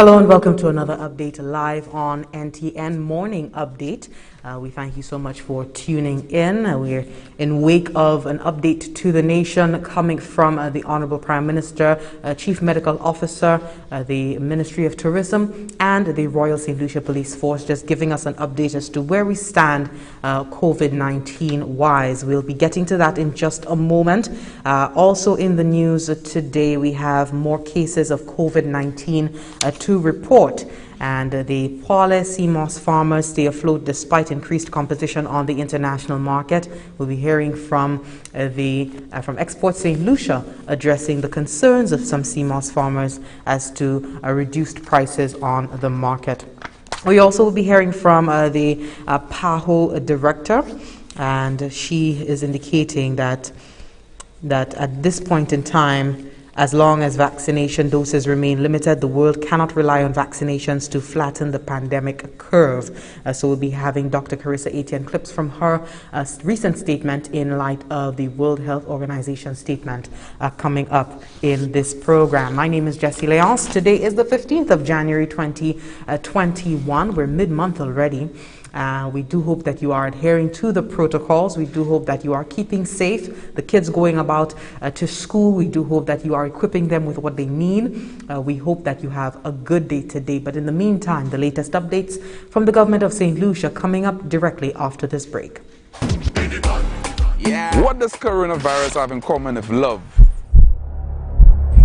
Hello and welcome to another update live on NTN Morning Update. We thank you so much for tuning in. We're in wake of an update to the nation coming from the Honorable Prime Minister, Chief Medical Officer, the Ministry of Tourism and the Royal St. Lucia Police Force, just giving us an update as to where we stand COVID-19 wise. We'll be getting to that in just a moment. Also in the news today, we have more cases of COVID-19 to report. And the PAHO CMOS farmers stay afloat despite increased competition on the international market. We'll be hearing from Export St. Lucia addressing the concerns of some CMOS farmers as to reduced prices on the market. We also will be hearing from the PAHO director, and she is indicating that at this point in time, as long as vaccination doses remain limited, the world cannot rely on vaccinations to flatten the pandemic curve. So we'll be having Dr. Carissa Etienne clips from her recent statement in light of the World Health Organization statement coming up in this program. My name is Jessie Leonce. Today is the 15th of January 2021. We're mid-month already. We do hope that you are adhering to the protocols. We do hope that you are keeping safe the kids going about to school. We do hope that you are equipping them with what they need. We hope that you have a good day today. But in the meantime, the latest updates from the government of St. Lucia coming up directly after this break. What does coronavirus have in common with love?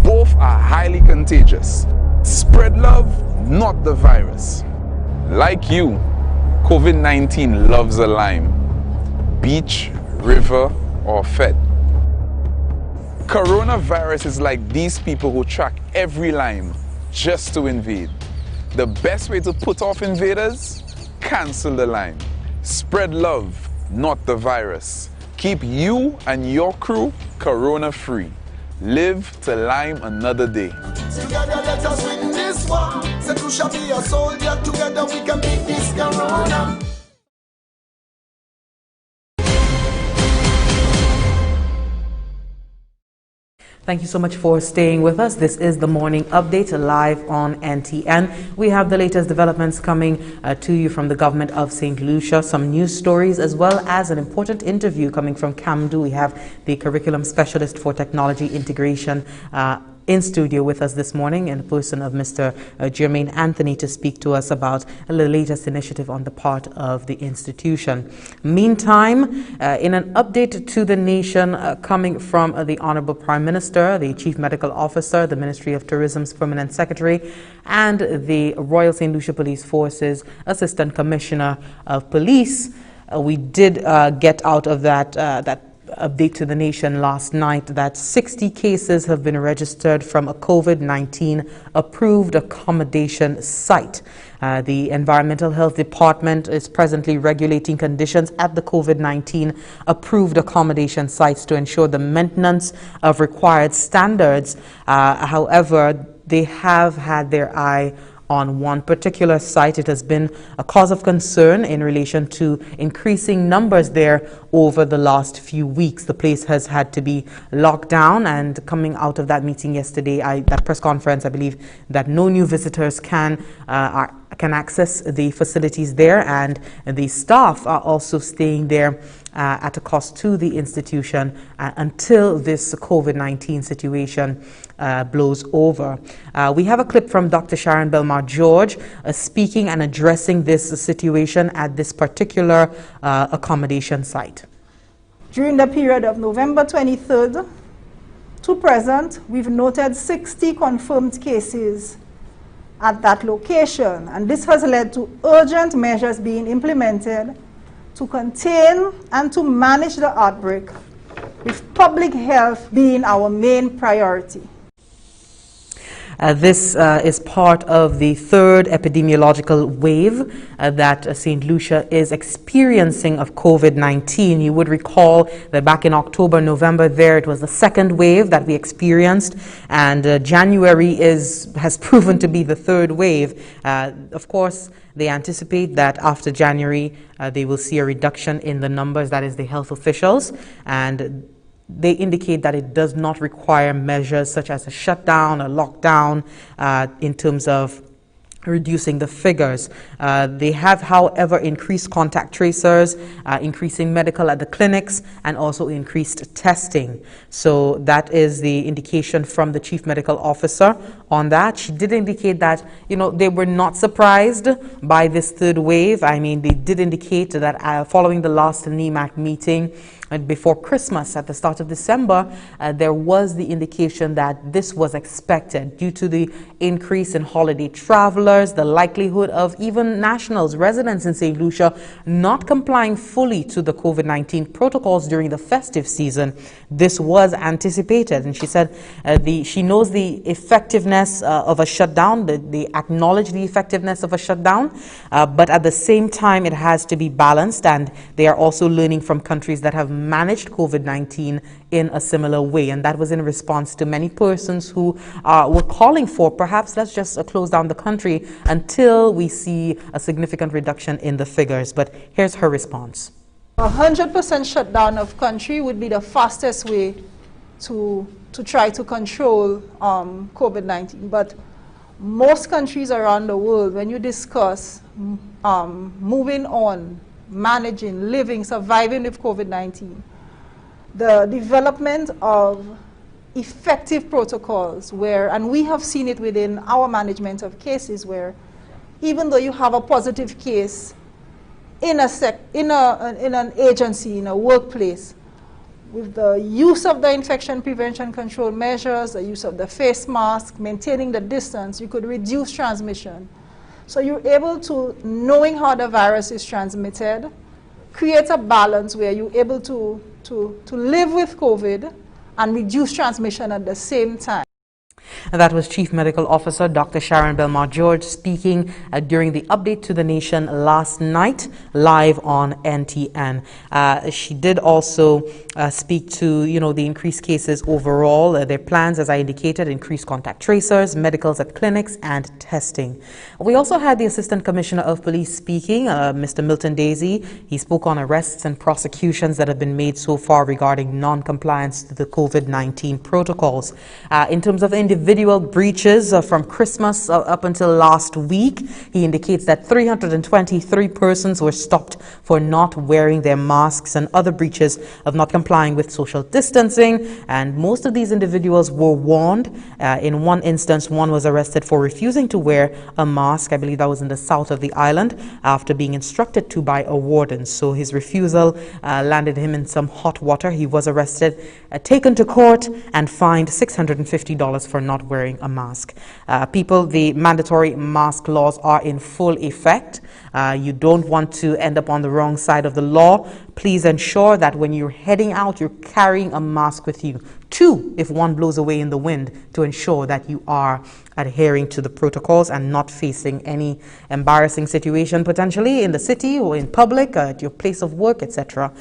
Both are highly contagious. Spread love, not the virus. Like you, COVID-19 loves a lime, beach, river, or fed. Coronavirus is like these people who track every lime just to invade. The best way to put off invaders? Cancel the lime. Spread love, not the virus. Keep you and your crew corona-free. Live to lime another day. Together let us win this war. St. Lucia be a soldier. Together we can beat this corona. Thank you so much for staying with us. This is the Morning Update live on NTN. We have the latest developments coming to you from the government of St. Lucia, some news stories, as well as an important interview coming from Camden. We have the curriculum specialist for technology integration in studio with us this morning in the person of Mr. Jermaine Anthony to speak to us about the latest initiative on the part of the institution. Meantime, in an update to the nation coming from the Honorable Prime Minister, the Chief Medical Officer, the Ministry of Tourism's Permanent Secretary, and the Royal St. Lucia Police Force's Assistant Commissioner of Police, we did get out of that update to the nation last night that 60 cases have been registered from a COVID-19 approved accommodation site. The Environmental Health Department is presently regulating conditions at the COVID-19 approved accommodation sites to ensure the maintenance of required standards. However, they have had their eye on one particular site. It has been a cause of concern in relation to increasing numbers there over the last few weeks. The place has had to be locked down, and coming out of that meeting yesterday, that press conference, I believe that no new visitors can access the facilities there, and the staff are also staying there at a cost to the institution until this COVID-19 situation blows over. We have a clip from Dr. Sharon Belmar George speaking and addressing this situation at this particular accommodation site. During the period of November 23rd to present, we've noted 60 confirmed cases at that location, and this has led to urgent measures being implemented to contain and to manage the outbreak, with public health being our main priority. This is part of the third epidemiological wave that St. Lucia is experiencing of COVID-19. You would recall that back in October, November there, it was the second wave that we experienced, and January has proven to be the third wave. Of course, they anticipate that after January, they will see a reduction in the numbers, that is the health officials, and they indicate that it does not require measures such as a shutdown, a lockdown, in terms of reducing the figures. They have, however, increased contact tracers, increasing medical at the clinics, and also increased testing. So that is the indication from the chief medical officer on that. She did indicate that, they were not surprised by this third wave. I mean, they did indicate that following the last NEMAC meeting, and before Christmas, at the start of December, there was the indication that this was expected due to the increase in holiday travelers, the likelihood of even nationals, residents in St. Lucia, not complying fully to the COVID-19 protocols during the festive season. This was anticipated, and she said she knows the effectiveness of a shutdown. They acknowledge the effectiveness of a shutdown, but at the same time, it has to be balanced, and they are also learning from countries that have managed COVID-19 in a similar way, and that was in response to many persons who were calling for perhaps let's just close down the country until we see a significant reduction in the figures. But here's her response. 100% shutdown of country would be the fastest way to try to control COVID-19, but most countries around the world, when you discuss moving on, managing, living, surviving with COVID-19, the development of effective protocols and we have seen it within our management of cases where even though you have a positive case in an agency, in a workplace, with the use of the infection prevention control measures, the use of the face mask, maintaining the distance, you could reduce transmission. So you're able to, knowing how the virus is transmitted, create a balance where you're able to live with COVID and reduce transmission at the same time. And that was Chief Medical Officer Dr. Sharon Belmar George speaking during the update to the nation last night, live on NTN. She did also speak to, the increased cases overall, their plans, as I indicated, increased contact tracers, medicals at clinics, and testing. We also had the Assistant Commissioner of Police speaking, Mr. Milton Daisy. He spoke on arrests and prosecutions that have been made so far regarding non-compliance to the COVID-19 protocols. In terms of individual breaches from Christmas up until last week, he indicates that 323 persons were stopped for not wearing their masks and other breaches of not complying with social distancing, and most of these individuals were warned. In one instance, one was arrested for refusing to wear a mask. I believe that was in the south of the island, after being instructed to by a warden. So his refusal landed him in some hot water. He was arrested, taken to court, and fined $650 for not wearing a mask. The mandatory mask laws are in full effect. You don't want to end up on the wrong side of the law. Please ensure that when you're heading out, you're carrying a mask with you. 2, if one blows away in the wind, to ensure that you are adhering to the protocols and not facing any embarrassing situation potentially in the city or in public, at your place of work, etc.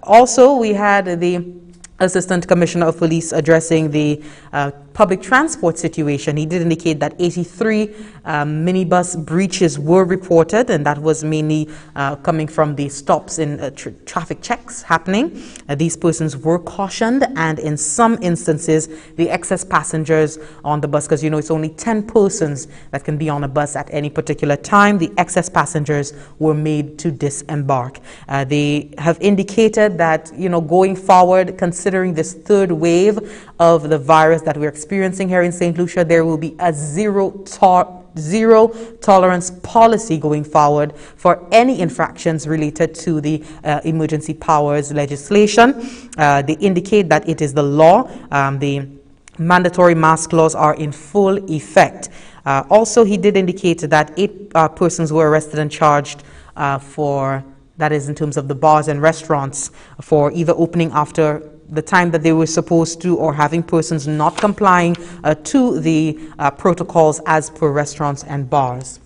Also, we had the Assistant Commissioner of Police addressing the public transport situation. He did indicate that 83 minibus breaches were reported, and that was mainly coming from the stops in traffic checks happening. These persons were cautioned, and in some instances, the excess passengers on the bus, because it's only 10 persons that can be on a bus at any particular time, the excess passengers were made to disembark. They have indicated that, going forward, considering this third wave of the virus that we're experiencing here in St. Lucia, there will be a zero tolerance policy going forward for any infractions related to the emergency powers legislation. They indicate that it is the law. The mandatory mask laws are in full effect. Also, he did indicate that 8 persons were arrested and charged that is in terms of the bars and restaurants, for either opening after the time that they were supposed to, or having persons not complying to the protocols as per restaurants and bars.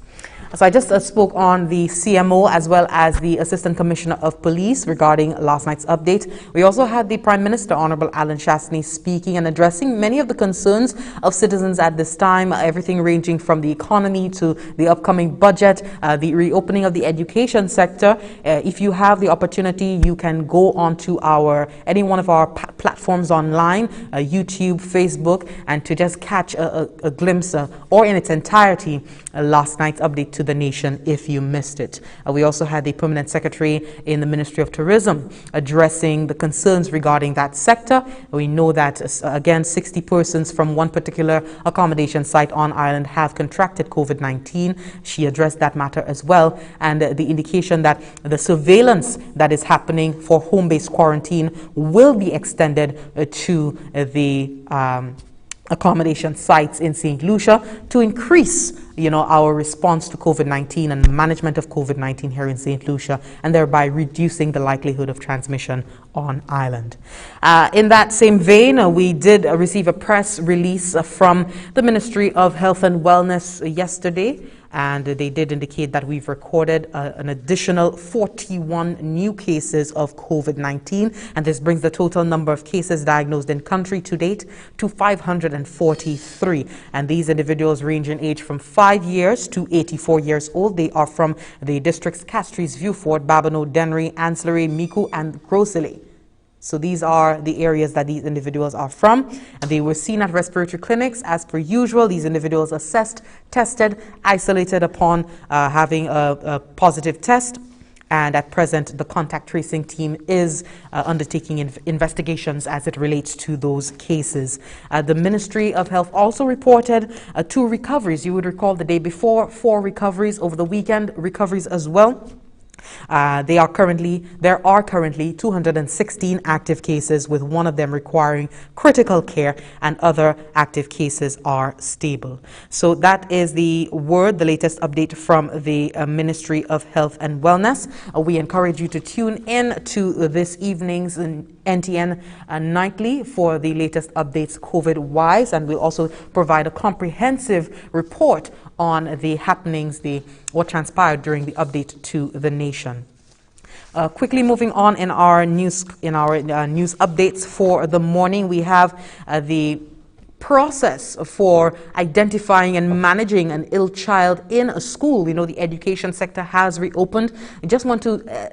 So I just spoke on the CMO as well as the Assistant Commissioner of Police regarding last night's update. We also had the Prime Minister, Honorable Alan Shastney, speaking and addressing many of the concerns of citizens at this time, everything ranging from the economy to the upcoming budget, the reopening of the education sector. If you have the opportunity, you can go onto any one of our platforms online, YouTube, Facebook, and to just catch a glimpse or in its entirety last night's update to the nation if you missed it. We also had the Permanent Secretary in the Ministry of Tourism addressing the concerns regarding that sector. We know that, again, 60 persons from one particular accommodation site on island have contracted COVID-19. She addressed that matter as well, and the indication that the surveillance that is happening for home-based quarantine will be extended to the accommodation sites in St. Lucia to increase, our response to COVID-19 and management of COVID-19 here in St. Lucia, and thereby reducing the likelihood of transmission on island. In that same vein, we did receive a press release from the Ministry of Health and Wellness yesterday, and they did indicate that we've recorded an additional 41 new cases of COVID-19, and this brings the total number of cases diagnosed in country to date to 543. And these individuals range in age from 5 years to 84 years old. They are from the districts Castries, Vieux-Fort, Babonneau, Dennery, Ancillary, Micoud, and Gros-Islet. So these are the areas that these individuals are from, and they were seen at respiratory clinics as per usual. These individuals assessed, tested, isolated upon having a positive test, and at present the contact tracing team is undertaking investigations as it relates to those cases. The Ministry of Health also reported 2 recoveries. You would recall the day before, 4 recoveries, over the weekend recoveries as well. There are currently 216 active cases, with one of them requiring critical care, and other active cases are stable. So that is the latest update from the Ministry of Health and Wellness. We encourage you to tune in to this evening's NTN nightly for the latest updates COVID-wise, and we'll also provide a comprehensive report on the happenings, what transpired during the update to the nation. Quickly moving on in our news updates for the morning, we have the process for identifying and managing an ill child in a school. The education sector has reopened. I just want to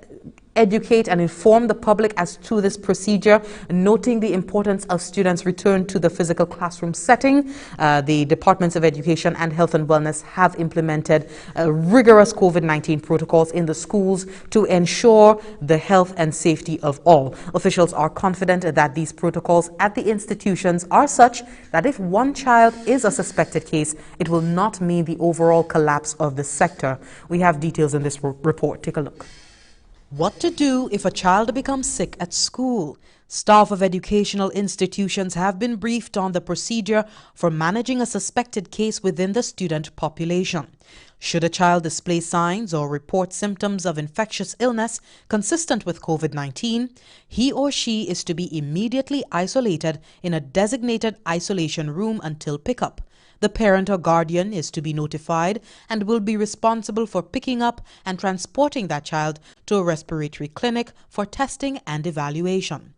educate and inform the public as to this procedure, noting the importance of students' return to the physical classroom setting. The Departments of Education and Health and Wellness have implemented rigorous COVID-19 protocols in the schools to ensure the health and safety of all. Officials are confident that these protocols at the institutions are such that if one child is a suspected case, it will not mean the overall collapse of the sector. We have details in this report. Take a look. What to do if a child becomes sick at school? Staff of educational institutions have been briefed on the procedure for managing a suspected case within the student population. Should a child display signs or report symptoms of infectious illness consistent with COVID-19, he or she is to be immediately isolated in a designated isolation room until pickup. The parent or guardian is to be notified and will be responsible for picking up and transporting that child to a respiratory clinic for testing and evaluation.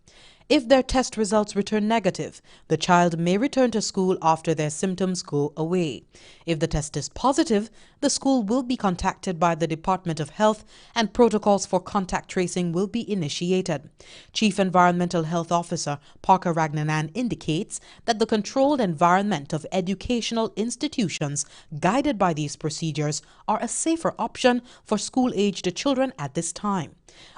If their test results return negative, the child may return to school after their symptoms go away. If the test is positive, the school will be contacted by the Department of Health and protocols for contact tracing will be initiated. Chief Environmental Health Officer Parker Ragnanan indicates that the controlled environment of educational institutions guided by these procedures are a safer option for school-aged children at this time.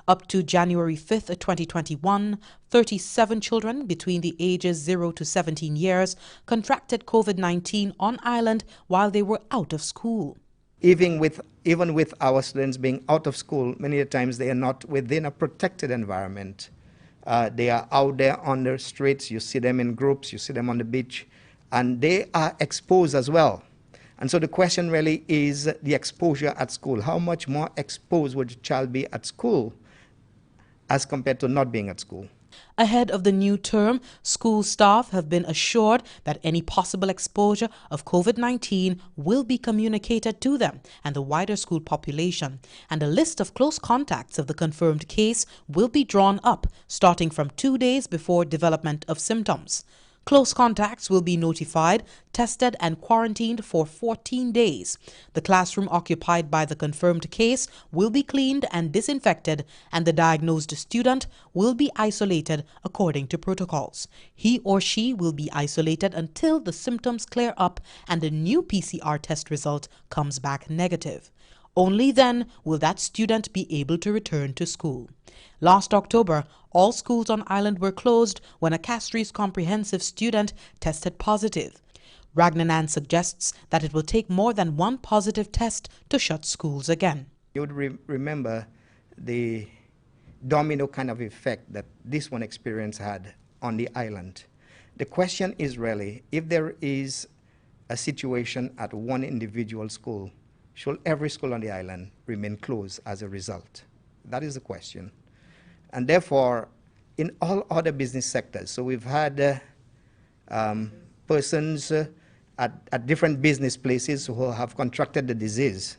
Up to January 5th, 2021, 37 children between the ages 0 to 17 years contracted COVID-19 on island while they were out of school. Even with our students being out of school, many times they are not within a protected environment. They are out there on the streets. You see them in groups, you see them on the beach, and they are exposed as well. And so the question really is the exposure at school. How much more exposed would a child be at school as compared to not being at school? Ahead of the new term, school staff have been assured that any possible exposure of COVID-19 will be communicated to them and the wider school population, and a list of close contacts of the confirmed case will be drawn up starting from 2 days before development of symptoms. Close contacts will be notified, tested, and quarantined for 14 days. The classroom occupied by the confirmed case will be cleaned and disinfected, and the diagnosed student will be isolated according to protocols. He or she will be isolated until the symptoms clear up and a new PCR test result comes back negative. Only then will that student be able to return to school. Last October, all schools on island were closed when a Castries comprehensive student tested positive. Ragnanan suggests that it will take more than one positive test to shut schools again. You would remember the domino kind of effect that this one experience had on the island. The question is really, if there is a situation at one individual school, should every school on the island remain closed as a result? That is the question. And therefore, in all other business sectors, so we've had persons at different business places who have contracted the disease.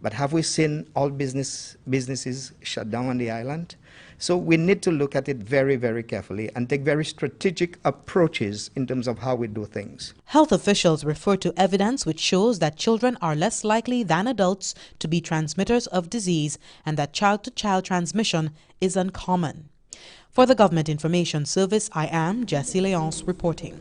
But have we seen all businesses shut down on the island? So we need to look at it very, very carefully and take very strategic approaches in terms of how we do things. Health officials refer to evidence which shows that children are less likely than adults to be transmitters of disease and that child-to-child transmission is uncommon. For the Government Information Service, I am Jessie Leonce reporting.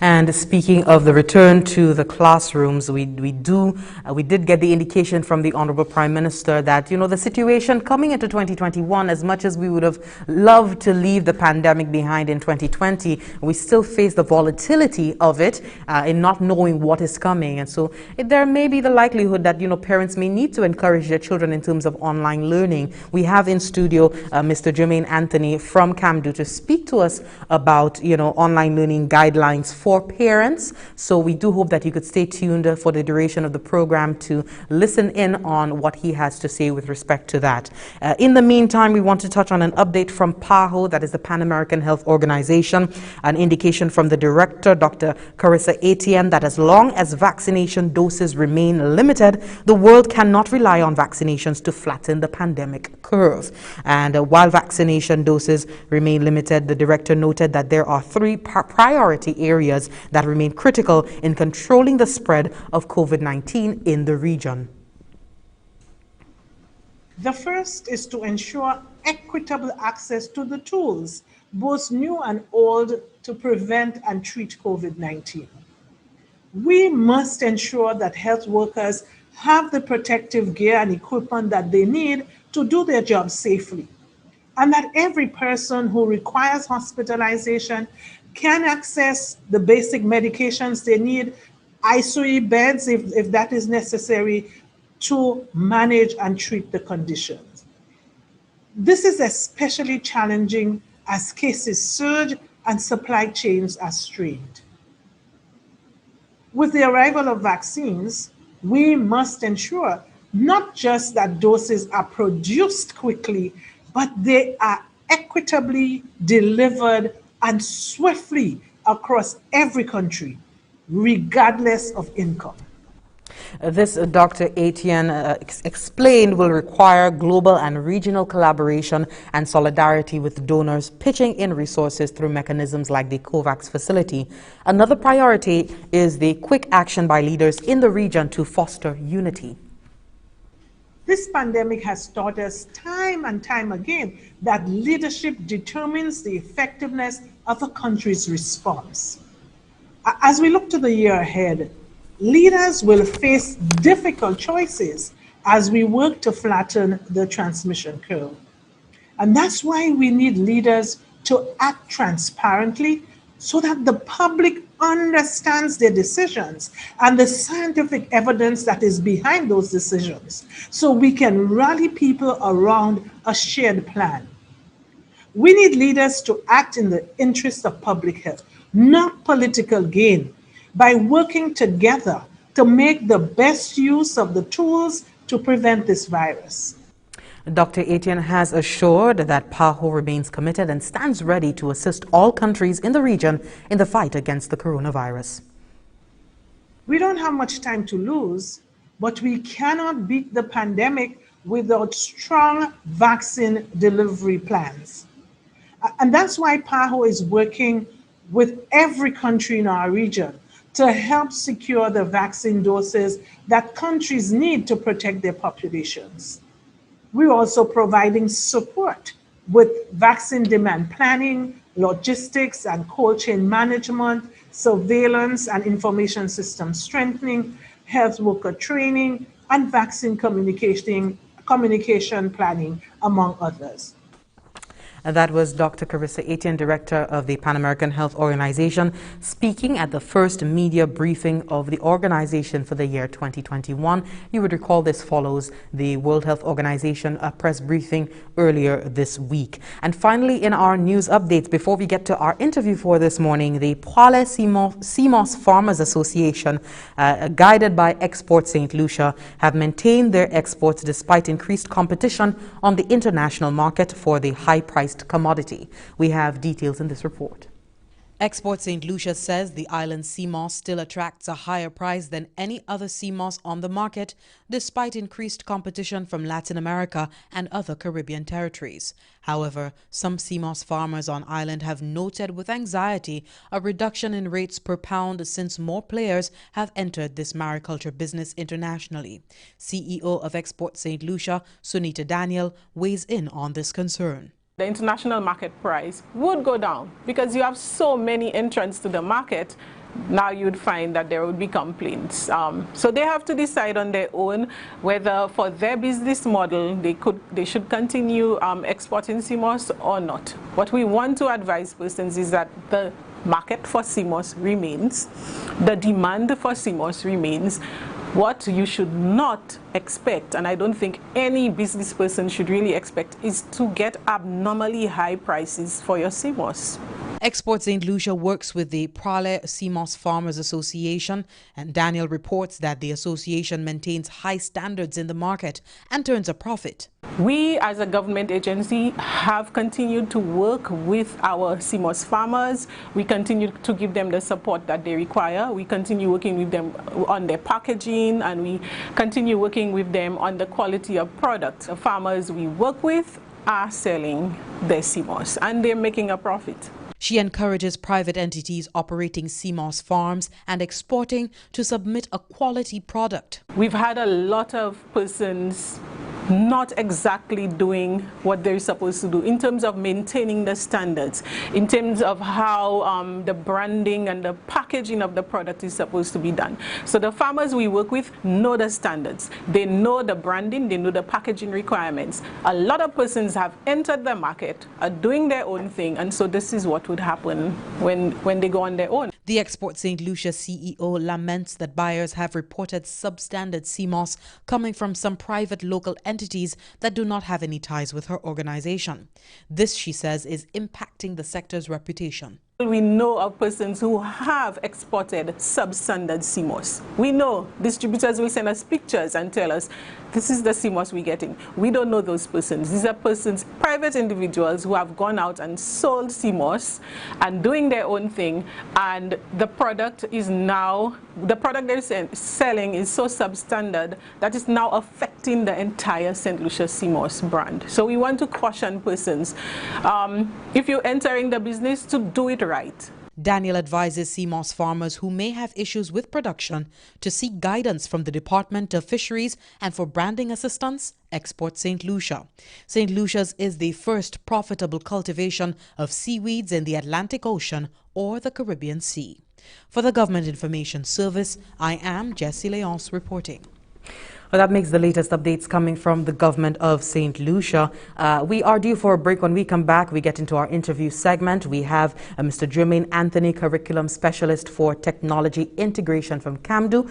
And speaking of the return to the classrooms, we did get the indication from the Honorable Prime Minister that, you know, the situation coming into 2021, as much as we would have loved to leave the pandemic behind in 2020, we still face the volatility of it in not knowing what is coming. And so there may be the likelihood that, you know, parents may need to encourage their children in terms of online learning. We have in studio Mr. Jermaine Anthony from CAMDU to speak to us about, you know, online learning guidelines for parents. So we do hope that you could stay tuned for the duration of the program to listen in on what he has to say with respect to that. In the meantime, we want to touch on an update from PAHO, that is the Pan American Health Organization, an indication from the director, Dr. Carissa Etienne, that as long as vaccination doses remain limited, the world cannot rely on vaccinations to flatten the pandemic curve. And while vaccination doses remain limited, the director noted that there are three priority areas that remain critical in controlling the spread of COVID-19 in the region. The first is to ensure equitable access to the tools, both new and old, to prevent and treat COVID-19. We must ensure that health workers have the protective gear and equipment that they need to do their job safely, and that every person who requires hospitalization can access the basic medications they need, ICU beds if that is necessary, to manage and treat the conditions. This is especially challenging as cases surge and supply chains are strained. With the arrival of vaccines, we must ensure not just that doses are produced quickly, but they are equitably delivered and swiftly across every country, regardless of income. This, Dr. Etienne explained, will require global and regional collaboration and solidarity with donors pitching in resources through mechanisms like the COVAX facility. Another priority is the quick action by leaders in the region to foster unity. This pandemic has taught us time and time again that leadership determines the effectiveness of a country's response. As we look to the year ahead, leaders will face difficult choices as we work to flatten the transmission curve. And that's why we need leaders to act transparently so that the public understands their decisions and the scientific evidence that is behind those decisions, so we can rally people around a shared plan. We need leaders to act in the interest of public health, not political gain, by working together to make the best use of the tools to prevent this virus. Dr. Etienne has assured that PAHO remains committed and stands ready to assist all countries in the region in the fight against the coronavirus. We don't have much time to lose, but we cannot beat the pandemic without strong vaccine delivery plans. And that's why PAHO is working with every country in our region to help secure the vaccine doses that countries need to protect their populations. We're also providing support with vaccine demand planning, logistics and cold chain management, surveillance and information system strengthening, health worker training, and vaccine communication planning, among others. And that was Dr. Carissa Etienne, Director of the Pan American Health Organization, speaking at the first media briefing of the organization for the year 2021. You would recall this follows the World Health Organization press briefing earlier this week. And finally, in our news updates, before we get to our interview for this morning, the PAHO CMOS Farmers Association, guided by Export St. Lucia, have maintained their exports despite increased competition on the international market for the high-priced commodity. We have details in this report. Export St. Lucia says the island's sea moss still attracts a higher price than any other sea moss on the market, despite increased competition from Latin America and other Caribbean territories. However, some sea moss farmers on island have noted with anxiety a reduction in rates per pound since more players have entered this mariculture business internationally. CEO of Export St. Lucia, Sunita Daniel, weighs in on this concern. The international market price would go down because you have so many entrants to the market. Now you'd find that there would be complaints. So they have to decide on their own whether for their business model they should continue exporting CMOS or not. What we want to advise persons is that the market for CMOS remains, the demand for CMOS remains. What you should not expect, and I don't think any business person should really expect, is to get abnormally high prices for your CMOS. Export St. Lucia works with the PAHO CMOS Farmers Association, and Daniel reports that the association maintains high standards in the market and turns a profit. We as a government agency have continued to work with our CMOS farmers. We continue to give them the support that they require. We continue working with them on their packaging, and we continue working with them on the quality of product. The farmers we work with are selling their CMOS and they're making a profit. She encourages private entities operating CMOS farms and exporting to submit a quality product. We've had a lot of persons not exactly doing what they're supposed to do in terms of maintaining the standards, in terms of how the branding and the packaging of the product is supposed to be done. So the farmers we work with know the standards. They know the branding, they know the packaging requirements. A lot of persons have entered the market, are doing their own thing, and so this is what would happen when they go on their own. The Export St. Lucia CEO laments that buyers have reported substandard CMOS coming from some private local entities that do not have any ties with her organization. This, she says, is impacting the sector's reputation. We know of persons who have exported substandard CMOS. We know distributors will send us pictures and tell us, this is the CMOS we're getting. We don't know those persons. These are persons, private individuals who have gone out and sold CMOS and doing their own thing, and the product is now, the product they're selling is so substandard that it's now affecting the entire St. Lucia CMOS brand. So we want to caution persons, if you're entering the business, to do it right. Daniel advises CMOS farmers who may have issues with production to seek guidance from the Department of Fisheries, and for branding assistance, Export St. Lucia. St. Lucia's is the first profitable cultivation of seaweeds in the Atlantic Ocean or the Caribbean Sea. For the Government Information Service, I am Jessie Leonce reporting. Well, that makes the latest updates coming from the government of St. Lucia. We are due for a break. When we come back, we get into our interview segment. We have Mr. Jermaine Anthony, Curriculum Specialist for Technology Integration from CAMDU,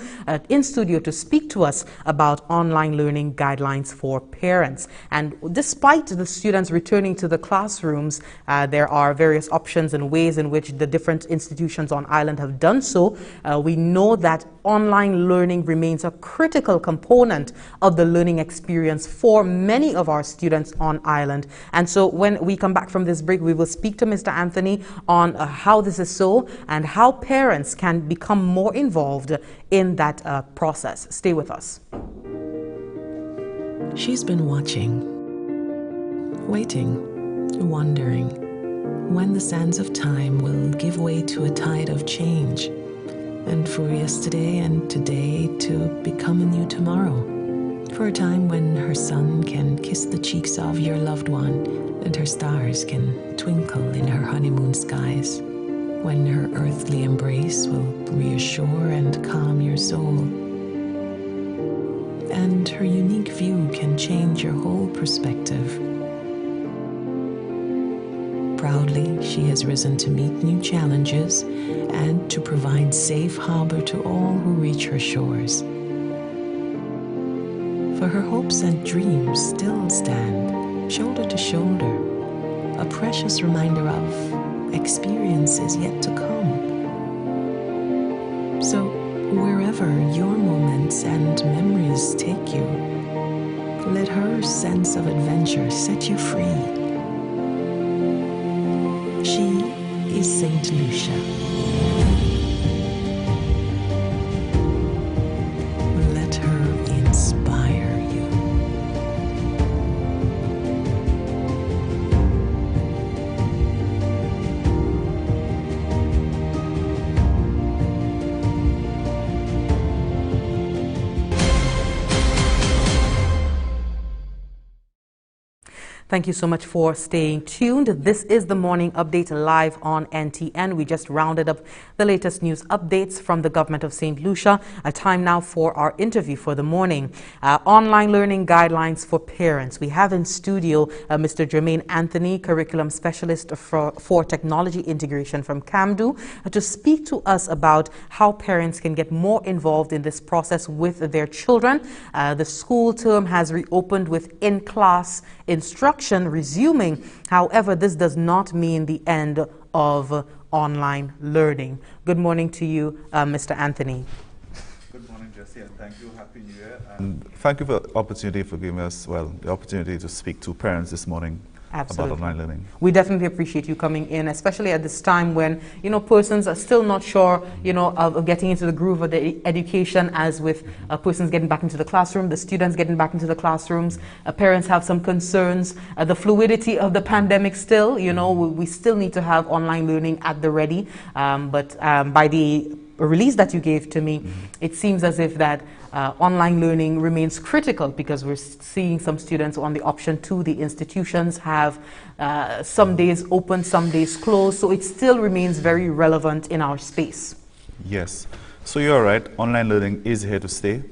in studio to speak to us about online learning guidelines for parents. And despite the students returning to the classrooms, there are various options and ways in which the different institutions on island have done so. We know that online learning remains a critical component component of the learning experience for many of our students on island. And so when we come back from this break, we will speak to Mr. Anthony on how this is so and how parents can become more involved in that process. Stay with us. She's been watching, waiting, wondering when the sands of time will give way to a tide of change, and for yesterday and today to become a new tomorrow. For a time when her sun can kiss the cheeks of your loved one and her stars can twinkle in her honeymoon skies. When her earthly embrace will reassure and calm your soul. And her unique view can change your whole perspective. Proudly, she has risen to meet new challenges and to provide safe harbor to all who reach her shores. For her hopes and dreams still stand, shoulder to shoulder, a precious reminder of experiences yet to come. So, wherever your moments and memories take you, let her sense of adventure set you free. She is St. Lucia. Let her inspire you. Thank you so much for staying tuned. This is the Morning Update live on NTN. We just rounded up the latest news updates from the government of St. Lucia. A time now for our interview for the morning. Online learning guidelines for parents. We have in studio Mr. Jermaine Anthony, curriculum specialist for technology integration from CAMDU, to speak to us about how parents can get more involved in this process with their children. The school term has reopened with in-class instruction resuming. However, this does not mean the end of online learning. Good morning to you, Mr. Anthony. Good morning, Jesse, and thank you. Happy New Year. And thank you for the opportunity for giving us, the opportunity to speak to parents this morning. Absolutely. About online learning. We definitely appreciate you coming in, especially at this time when, persons are still not sure, of getting into the groove of the education, as with persons getting back into the classroom, the students getting back into the classrooms. Parents have some concerns. The fluidity of the pandemic still, we still need to have online learning at the ready. But by the release that you gave to me, it seems as if that online learning remains critical, because we're seeing some students on the option 2. The institutions have some days open, some days closed, so it still remains very relevant in our space. Yes, so you're right, online learning is here to stay.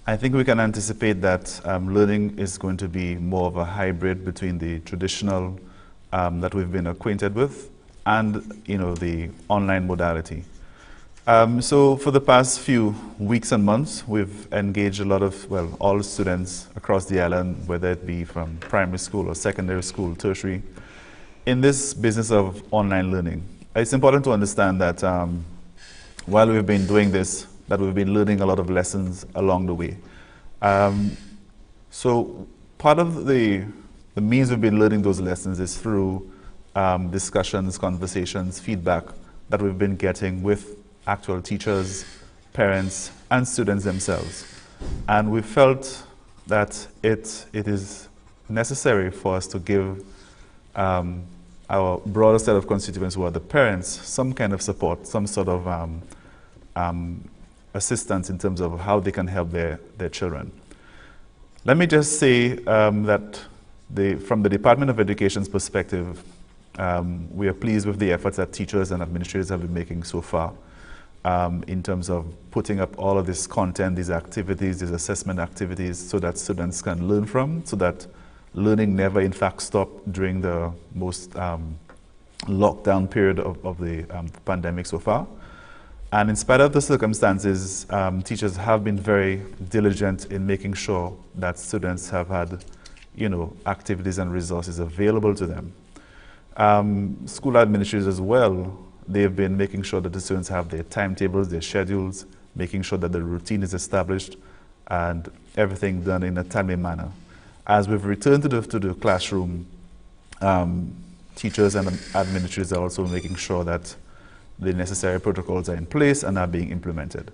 I think we can anticipate that learning is going to be more of a hybrid between the traditional that we've been acquainted with and the online modality. So for the past few weeks and months, we've engaged a lot of, all students across the island, whether it be from primary school or secondary school, tertiary, in this business of online learning. It's important to understand that while we've been doing this, that we've been learning a lot of lessons along the way. So part of the means we've been learning those lessons is through discussions, conversations, feedback that we've been getting with actual teachers, parents, and students themselves. And we felt that it is necessary for us to give our broader set of constituents, who are the parents, some kind of support, some sort of assistance in terms of how they can help their children. Let me just say that from the Department of Education's perspective, we are pleased with the efforts that teachers and administrators have been making so far. In terms of putting up all of this content, these activities, these assessment activities, so that students can learn from, so that learning never in fact stopped during the most lockdown period of the pandemic so far. And in spite of the circumstances, teachers have been very diligent in making sure that students have had, activities and resources available to them. School administrators as well, they've been making sure that the students have their timetables, their schedules, making sure that the routine is established, and everything done in a timely manner. As we've returned to the classroom, teachers and administrators are also making sure that the necessary protocols are in place and are being implemented.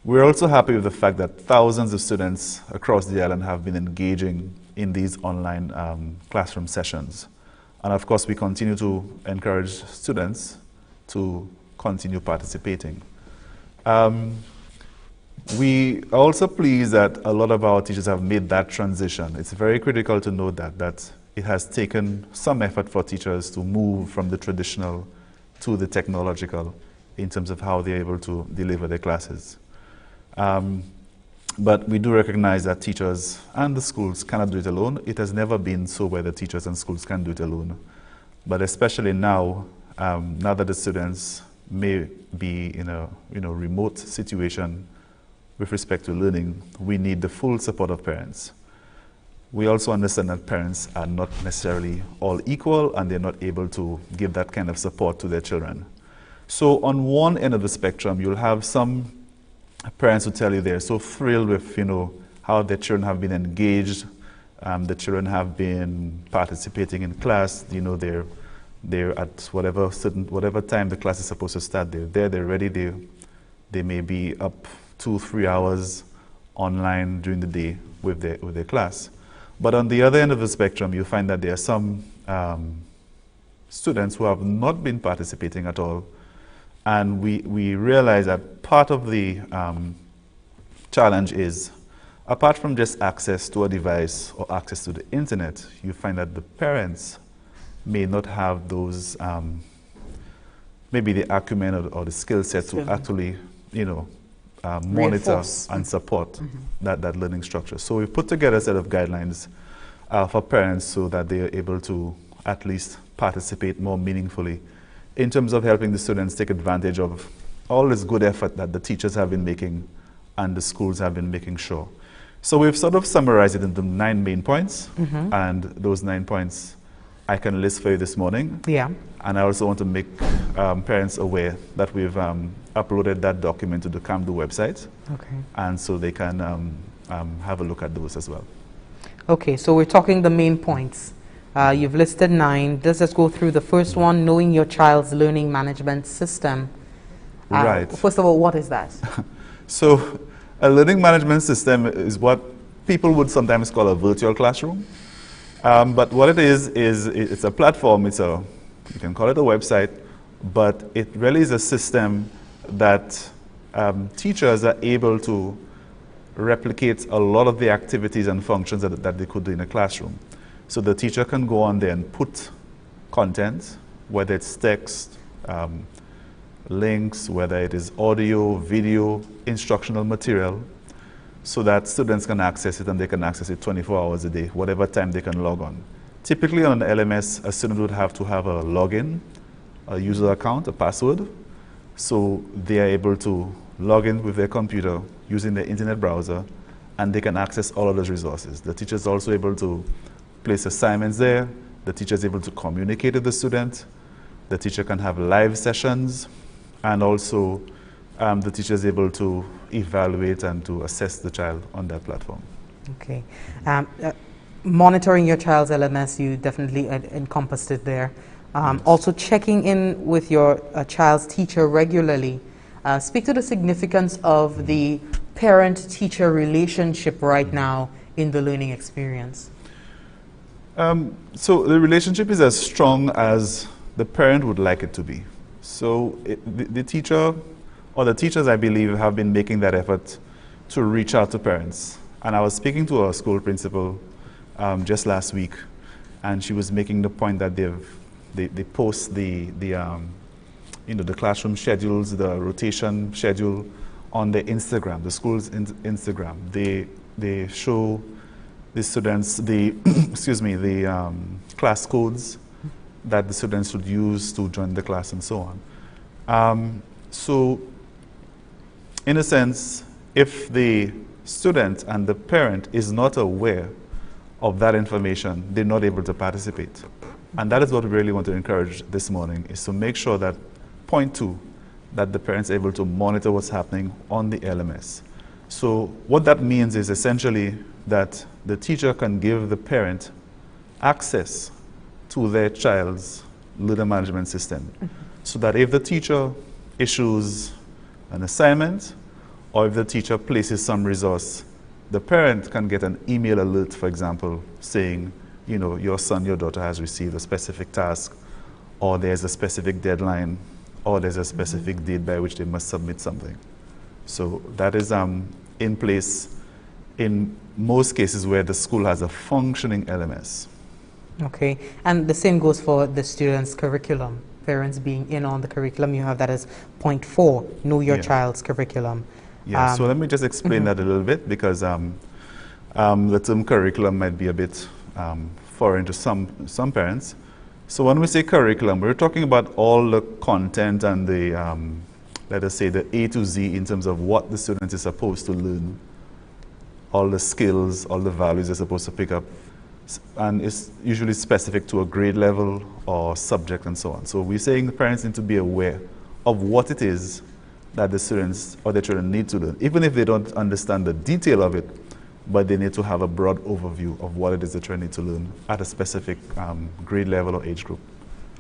We're also happy with the fact that thousands of students across the island have been engaging in these online classroom sessions. And of course, we continue to encourage students to continue participating. We are also pleased that a lot of our teachers have made that transition. It's very critical to note that it has taken some effort for teachers to move from the traditional to the technological in terms of how they're able to deliver their classes. But we do recognize that teachers and the schools cannot do it alone. It has never been so where the teachers and schools can do it alone. But especially now, now that the students may be in a remote situation with respect to learning, we need the full support of parents. We also understand that parents are not necessarily all equal and they're not able to give that kind of support to their children. So on one end of the spectrum, you'll have some parents who tell you they're so thrilled with how their children have been engaged, the children have been participating in class, they're at whatever time the class is supposed to start, they're there, they're ready, they may be up 2-3 hours online during the day with their class. But on the other end of the spectrum, you find that there are some students who have not been participating at all. And we realize that part of the challenge is, apart from just access to a device or access to the internet, you find that the parents may not have those, maybe the acumen or the skill set to actually, monitor and support that learning structure. So we've put together a set of guidelines for parents so that they are able to at least participate more meaningfully in terms of helping the students take advantage of all this good effort that the teachers have been making and the schools have been making sure. So we've sort of summarized it into 9 main points, and those 9 points I can list for you this morning. Yeah. And I also want to make parents aware that we've uploaded that document to the CAMDU website. Okay. And so they can have a look at those as well. Okay, so we're talking the main points. You've listed 9. Let's just go through the first one, knowing your child's learning management system. Right. First of all, what is that? So a learning management system is what people would sometimes call a virtual classroom. But what it is it's a platform, you can call it a website, but it really is a system that teachers are able to replicate a lot of the activities and functions that they could do in a classroom. So the teacher can go on there and put content, whether it's text, links, whether it is audio, video, instructional material, so that students can access it and they can access it 24 hours a day, whatever time they can log on. Typically on an LMS, a student would have to have a login, a user account, a password, so they are able to log in with their computer using their internet browser, and they can access all of those resources. The teacher is also able to place assignments there. The teacher is able to communicate with the student. The teacher can have live sessions, and also the teacher is able to evaluate and to assess the child on that platform. Okay. Monitoring your child's LMS, you definitely encompassed it there. Also checking in with your child's teacher regularly. Speak to the significance of the parent-teacher relationship right now in the learning experience. So the relationship is as strong as the parent would like it to be. So the teacher, or the teachers, I believe, have been making that effort to reach out to parents. And I was speaking to a school principal just last week, and she was making the point that they post the classroom schedules, the rotation schedule on their Instagram, the school's Instagram. They show the students the class codes that the students should use to join the class and so on. So in a sense, if the student and the parent is not aware of that information, they're not able to participate. And that is what we really want to encourage this morning, is to make sure that, point 2, that the parents are able to monitor what's happening on the LMS. So what that means is essentially that the teacher can give the parent access to their child's learner management system. So that if the teacher issues an assignment, or if the teacher places some resource, the parent can get an email alert, for example, saying, you know, your son, your daughter has received a specific task, or there's a specific deadline, or there's a specific date by which they must submit something. So that is in place in most cases where the school has a functioning LMS. Okay, and the same goes for the students' curriculum. Parents being in on the curriculum, you have that as point 4, know your child's curriculum. Yeah, so let me just explain that a little bit, because the term curriculum might be a bit foreign to some parents. So when we say curriculum, we're talking about all the content and the, let us say, the A to Z in terms of what the student is supposed to learn, all the skills, all the values they're supposed to pick up, and it's usually specific to a grade level or subject and so on. So we're saying the parents need to be aware of what it is that the students or their children need to learn, even if they don't understand the detail of it, but they need to have a broad overview of what it is the children need to learn at a specific grade level or age group.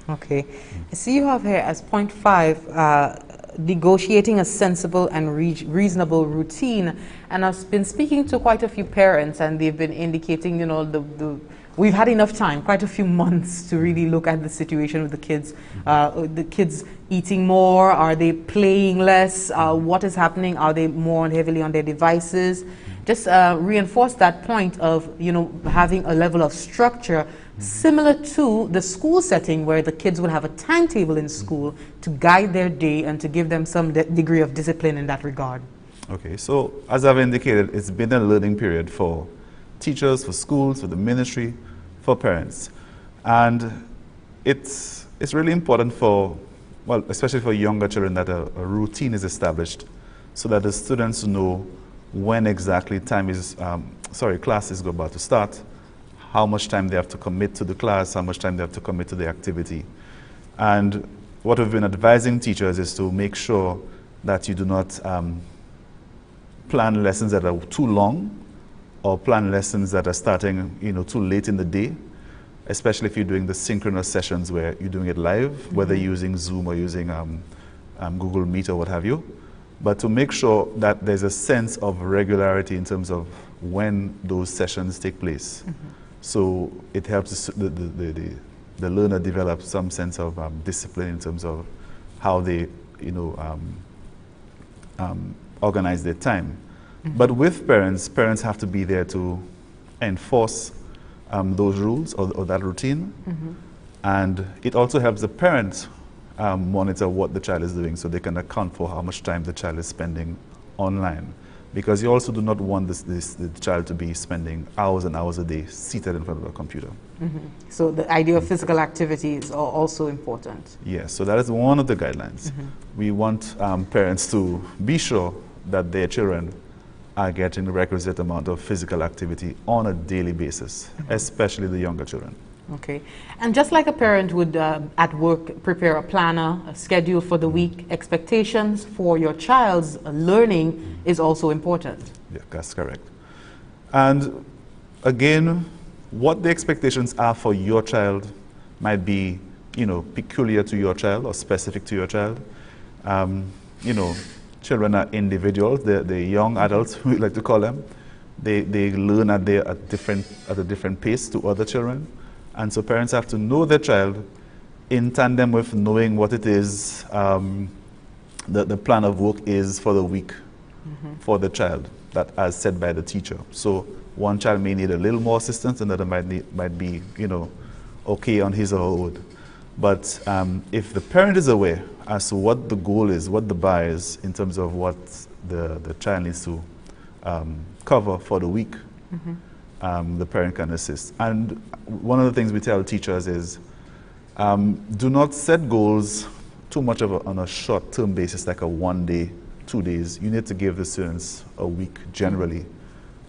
Okay. I see you have here as point 5, negotiating a sensible and reasonable routine. And I've been speaking to quite a few parents, and they've been indicating, you know, we've had enough time, quite a few months, to really look at the situation with the kids eating more, are they playing less, what is happening, are they more heavily on their devices? Just reinforce that point of, you know, having a level of structure similar to the school setting, where the kids will have a timetable in school to guide their day and to give them some degree of discipline in that regard. Okay, so as I've indicated, it's been a learning period for teachers, for schools, for the ministry, for parents. And it's really important for, well, especially for younger children, that a routine is established so that the students know when exactly class is about to start, how much time they have to commit to the class, how much time they have to commit to the activity. And what we've been advising teachers is to make sure that you do not plan lessons that are too long, or plan lessons that are starting, you know, too late in the day, especially if you're doing the synchronous sessions where you're doing it live, whether you're using Zoom or using Google Meet or what have you. But to make sure that there's a sense of regularity in terms of when those sessions take place. So it helps the learner develop some sense of discipline in terms of how they, you know, organize their time. But with parents have to be there to enforce those rules or that routine. And it also helps the parents monitor what the child is doing, so they can account for how much time the child is spending online. Because you also do not want the child to be spending hours and hours a day seated in front of a computer. So the idea of physical activity is also important. Yes, so that is one of the guidelines. We want parents to be sure that their children are getting the requisite amount of physical activity on a daily basis, especially the younger children. Okay, and just like a parent would at work prepare a planner, a schedule for the week, expectations for your child's learning is also important. Yeah, that's correct. And again, what the expectations are for your child might be, you know, peculiar to your child or specific to your child. You know, children are individuals. They're young adults, we like to call them. They learn at a different pace to other children. And so parents have to know their child in tandem with knowing what it is the plan of work is for the week for the child, that as said by the teacher. So one child may need a little more assistance, and another might be, you know, okay on his or her own. But if the parent is aware as to what the goal is, what the bar is in terms of what the child needs to cover for the week, the parent can assist. And one of the things we tell teachers is do not set goals too much on a short-term basis, like a 1 day, 2 days. You need to give the students a week generally,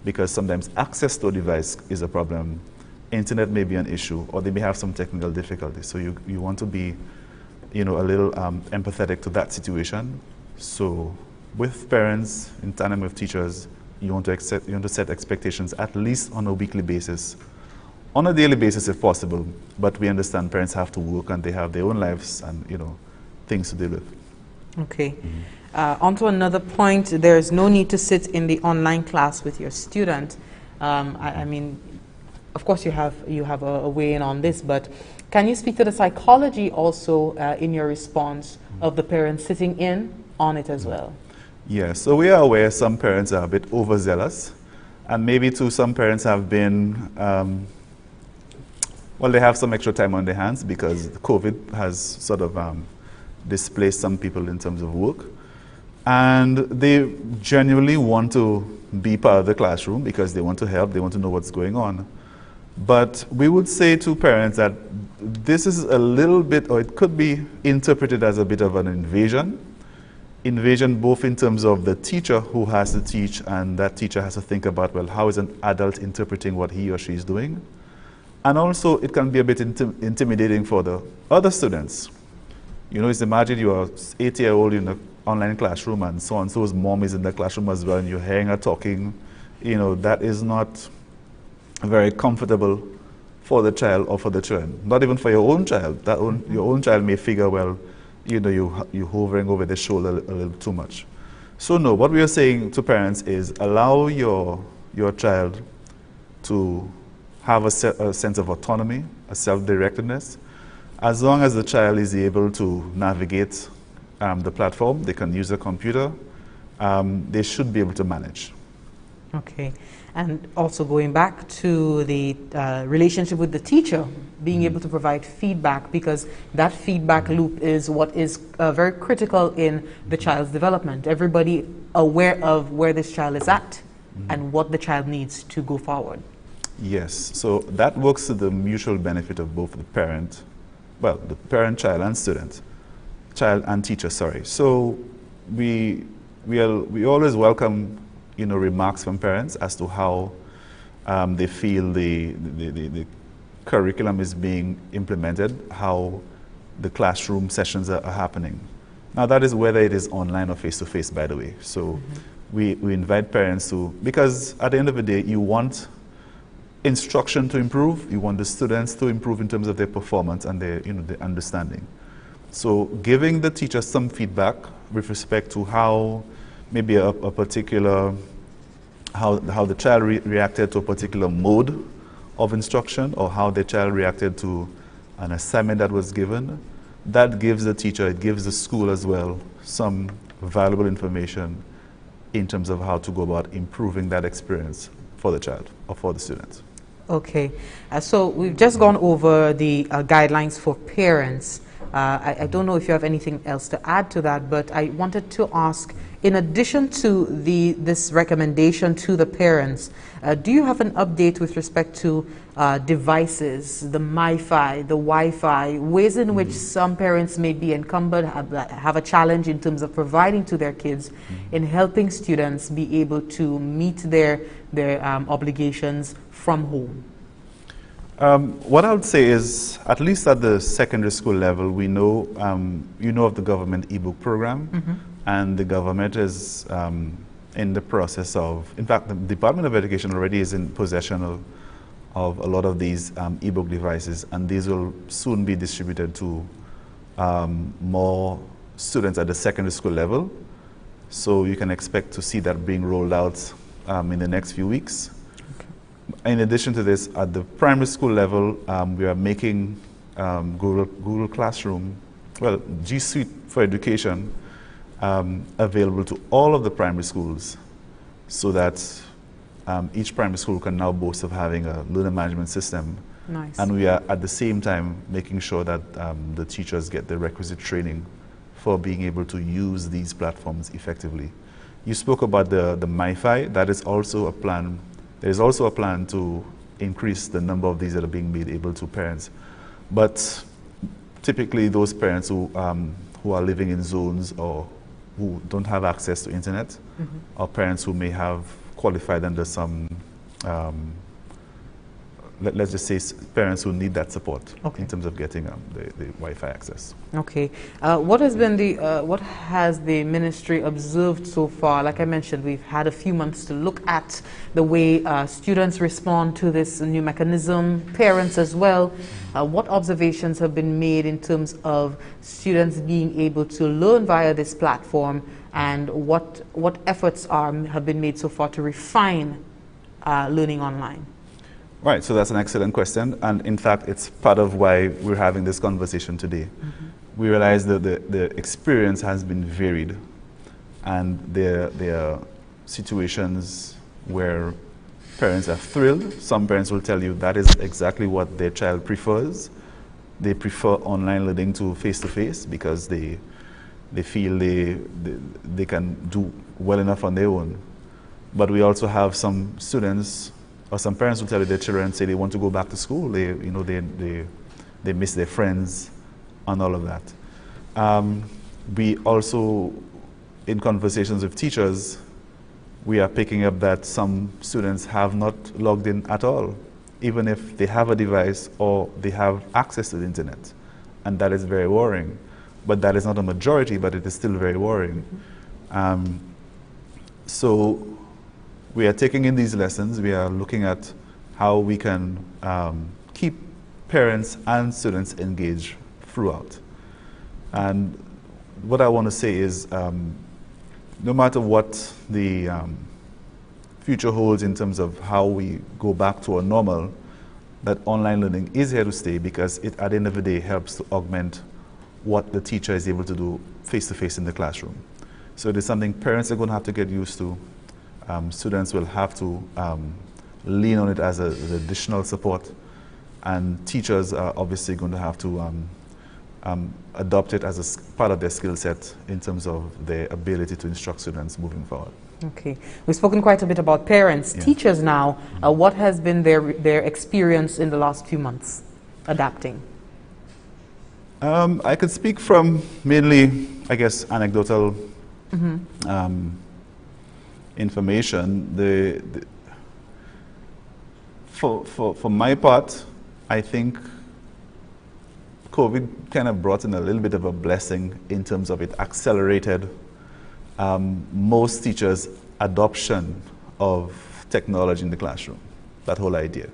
because sometimes access to a device is a problem. Internet may be an issue, or they may have some technical difficulties. So you want to be, you know, a little empathetic to that situation. So with parents, in tandem with teachers, you want to set expectations at least on a weekly basis, on a daily basis if possible. But we understand parents have to work and they have their own lives and things to deal with. Okay. On to another point, there is no need to sit in the online class with your student. I mean, of course you have a way in on this, but can you speak to the psychology also in your response of the parents sitting in on it as well? Yeah, so we are aware some parents are a bit overzealous, and maybe too some parents have been, well, they have some extra time on their hands because COVID has sort of displaced some people in terms of work. And they genuinely want to be part of the classroom because they want to help, they want to know what's going on. But we would say to parents that this is a little bit, or it could be interpreted as a bit of an invasion. Invasion both in terms of the teacher who has to teach, and that teacher has to think about, well, how is an adult interpreting what he or she is doing? And also it can be a bit intimidating for the other students. Just imagine you are 8-year-old in an online classroom and so-and-so's mom is in the classroom as well and you're hearing her talking. That is not very comfortable for the child or for the children. Not even for your own child. Your own child may figure, well, you're hovering over the shoulder a little too much. So no, what we are saying to parents is allow your child to have a sense of autonomy, a self-directedness. As long as the child is able to navigate the platform, they can use a computer, they should be able to manage. Okay. And also going back to the relationship with the teacher, being able to provide feedback, because that feedback loop is what is very critical in the child's development. Everybody aware of where this child is at and what the child needs to go forward. Yes, so that works to the mutual benefit of both the parent, the parent, child, and student, child and teacher, sorry. So we always welcome remarks from parents as to how they feel the curriculum is being implemented, how the classroom sessions are happening. Now that is whether it is online or face-to-face, by the way. So we invite parents to, because at the end of the day, you want instruction to improve, you want the students to improve in terms of their performance and their understanding. So giving the teacher some feedback with respect to how maybe a particular, how the child reacted to a particular mode of instruction, or how the child reacted to an assignment that was given, that gives the teacher, it gives the school as well, some valuable information in terms of how to go about improving that experience for the child or for the students. Okay, so we've just gone over the guidelines for parents. I don't know if you have anything else to add to that, but I wanted to ask, in addition to this recommendation to the parents, do you have an update with respect to devices, the MiFi, the Wi-Fi, ways in which some parents may be encumbered, have a challenge in terms of providing to their kids in helping students be able to meet their obligations from home? What I would say is, at least at the secondary school level, we know, of the government ebook program, and the government is in the process of, in fact, the Department of Education already is in possession of a lot of these ebook devices, and these will soon be distributed to more students at the secondary school level. So you can expect to see that being rolled out in the next few weeks. In addition to this, at the primary school level, we are making Google Classroom, G Suite for Education, available to all of the primary schools, so that each primary school can now boast of having a learner management system. Nice. And we are at the same time making sure that the teachers get the requisite training for being able to use these platforms effectively. You spoke about the MiFi. That is also a plan. There is also a plan to increase the number of these that are being made able to parents. But typically those parents who are living in zones or who don't have access to internet, or parents who may have qualified under some let's just say parents who need that support Okay. in terms of getting the Wi-Fi access. Okay. What has been what has the ministry observed so far? Like I mentioned, we've had a few months to look at the way students respond to this new mechanism, parents as well. What observations have been made in terms of students being able to learn via this platform, and what efforts have been made so far to refine learning online? Right, so that's an excellent question, and in fact, it's part of why we're having this conversation today. We realize that the experience has been varied, and there are situations where parents are thrilled. Some parents will tell you that is exactly what their child prefers. They prefer online learning to face-to-face because they feel they can do well enough on their own. But we also have some students, or some parents will tell you their children say they want to go back to school. They miss their friends and all of that. We also, in conversations with teachers, we are picking up that some students have not logged in at all, even if they have a device or they have access to the internet. And that is very worrying. But that is not a majority, but it is still very worrying. So we are taking in these lessons. We are looking at how we can keep parents and students engaged throughout. And what I want to say is, no matter what the future holds in terms of how we go back to a normal, that online learning is here to stay, because it, at the end of the day, helps to augment what the teacher is able to do face-to-face in the classroom. So it is something parents are going to have to get used to. Students will have to lean on it as an additional support, and teachers are obviously going to have to adopt it as a part of their skill set in terms of their ability to instruct students moving forward. Okay, we've spoken quite a bit about parents. Yeah. Teachers now, what has been their experience in the last few months adapting? I could speak from mainly, I guess, anecdotal information. For my part, I think COVID kind of brought in a little bit of a blessing in terms of it accelerated most teachers' adoption of technology in the classroom, that whole idea.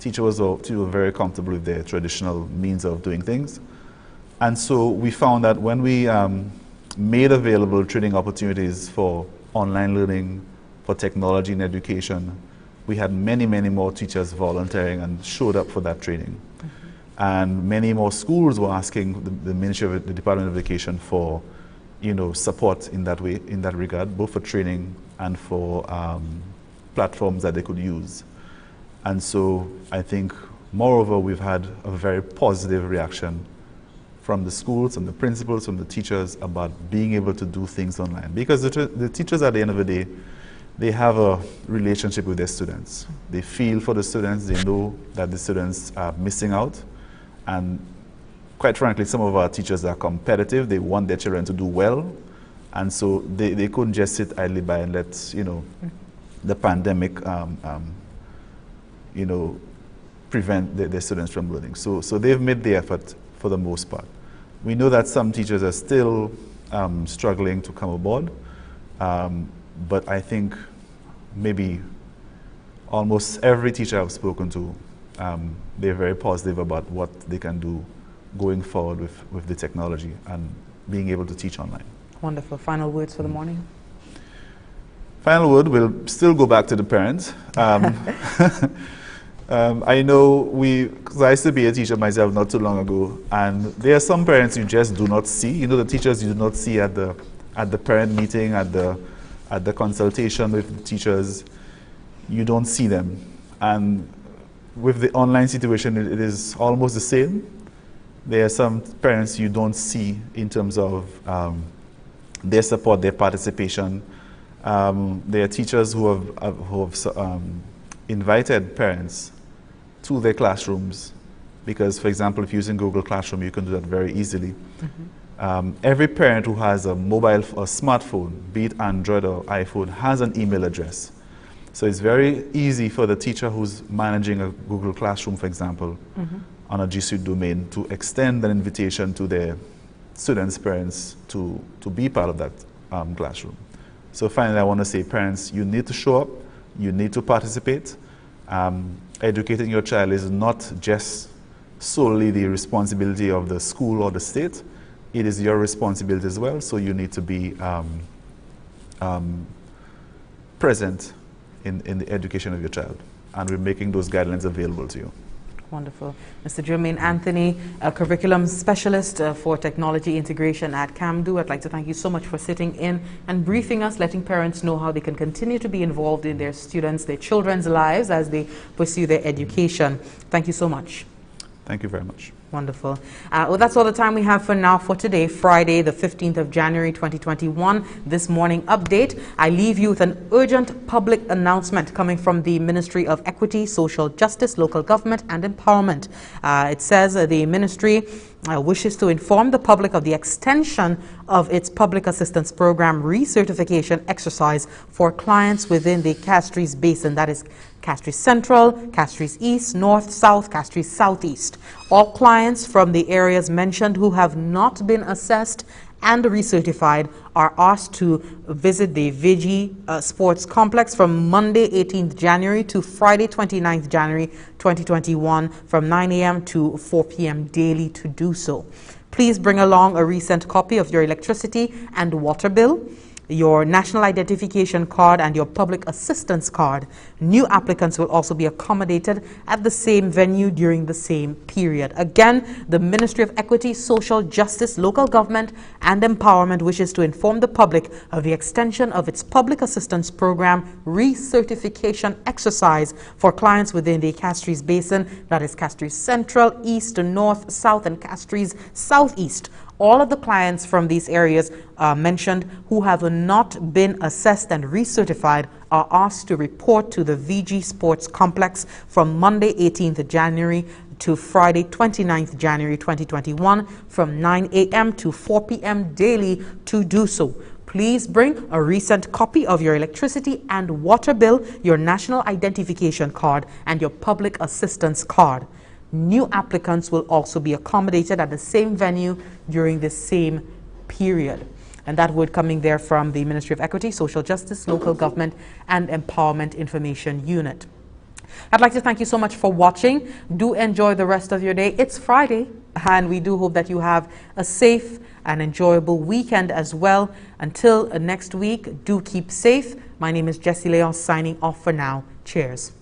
Teachers were very comfortable with their traditional means of doing things. And so we found that when we made available training opportunities for online learning, for technology in education, we had many, many more teachers volunteering and showed up for that training. And many more schools were asking the Ministry of the Department of Education for, support in that way, in that regard, both for training and for platforms that they could use. And so I think, moreover, we've had a very positive reaction from the schools, from the principals, from the teachers about being able to do things online. Because the teachers, at the end of the day, they have a relationship with their students. They feel for the students, they know that the students are missing out. And quite frankly, some of our teachers are competitive. They want their children to do well. And so they couldn't just sit idly by and let, the pandemic, prevent their students from learning. So they've made the effort for the most part. We know that some teachers are still struggling to come aboard, but I think maybe almost every teacher I've spoken to, they're very positive about what they can do going forward with the technology and being able to teach online. Wonderful. Final words for the morning? Final word, we'll still go back to the parents. I know because I used to be a teacher myself not too long ago, and there are some parents you just do not see. The teachers you do not see at the parent meeting, at the consultation with the teachers. You don't see them. And with the online situation, it is almost the same. There are some parents you don't see in terms of their support, their participation. There are teachers who have invited parents to their classrooms, because, for example, if you're using Google Classroom, you can do that very easily. Every parent who has a mobile or smartphone, be it Android or iPhone, has an email address. So it's very easy for the teacher who's managing a Google Classroom, for example, on a G Suite domain to extend an invitation to their students' parents to be part of that classroom. So finally, I want to say, parents, you need to show up, you need to participate. Educating your child is not just solely the responsibility of the school or the state, it is your responsibility as well, so you need to be present in the education of your child, and we're making those guidelines available to you. Wonderful. Mr. Jermaine Anthony, a curriculum specialist for technology integration at CAMDU, I'd like to thank you so much for sitting in and briefing us, letting parents know how they can continue to be involved in their students, their children's lives as they pursue their education. Thank you so much. Thank you very much. Wonderful. Well, that's all the time we have for now for today, Friday, the 15th of January, 2021. This morning update, I leave you with an urgent public announcement coming from the Ministry of Equity, Social Justice, Local Government and Empowerment. It says the ministry wishes to inform the public of the extension of its public assistance program recertification exercise for clients within the Castries Basin, that is Castries Central, Castries East, North, South, Castries Southeast. All clients from the areas mentioned who have not been assessed and recertified are asked to visit the VG Sports Complex from Monday 18th January to Friday 29th January 2021 from 9 a.m. to 4 p.m. daily to do so. Please bring along a recent copy of your electricity and water bill, your national identification card and your public assistance card. New applicants will also be accommodated at the same venue during the same period. Again, the Ministry of Equity, Social Justice, Local Government and Empowerment wishes to inform the public of the extension of its public assistance program recertification exercise for clients within the Castries Basin, that is Castries Central, East, North, South and Castries Southeast. All of the clients from these areas mentioned who have not been assessed and recertified are asked to report to the VG Sports Complex from Monday 18th January to Friday 29th January 2021 from 9 a.m. to 4 p.m. daily to do so. Please bring a recent copy of your electricity and water bill, your national identification card and your public assistance card. New applicants will also be accommodated at the same venue during the same period. And that word coming there from the Ministry of Equity, Social Justice, Local Government and Empowerment Information Unit. I'd like to thank you so much for watching. Do enjoy the rest of your day. It's Friday, and we do hope that you have a safe and enjoyable weekend as well. Until next week, do keep safe. My name is Jessie Leon signing off for now. Cheers.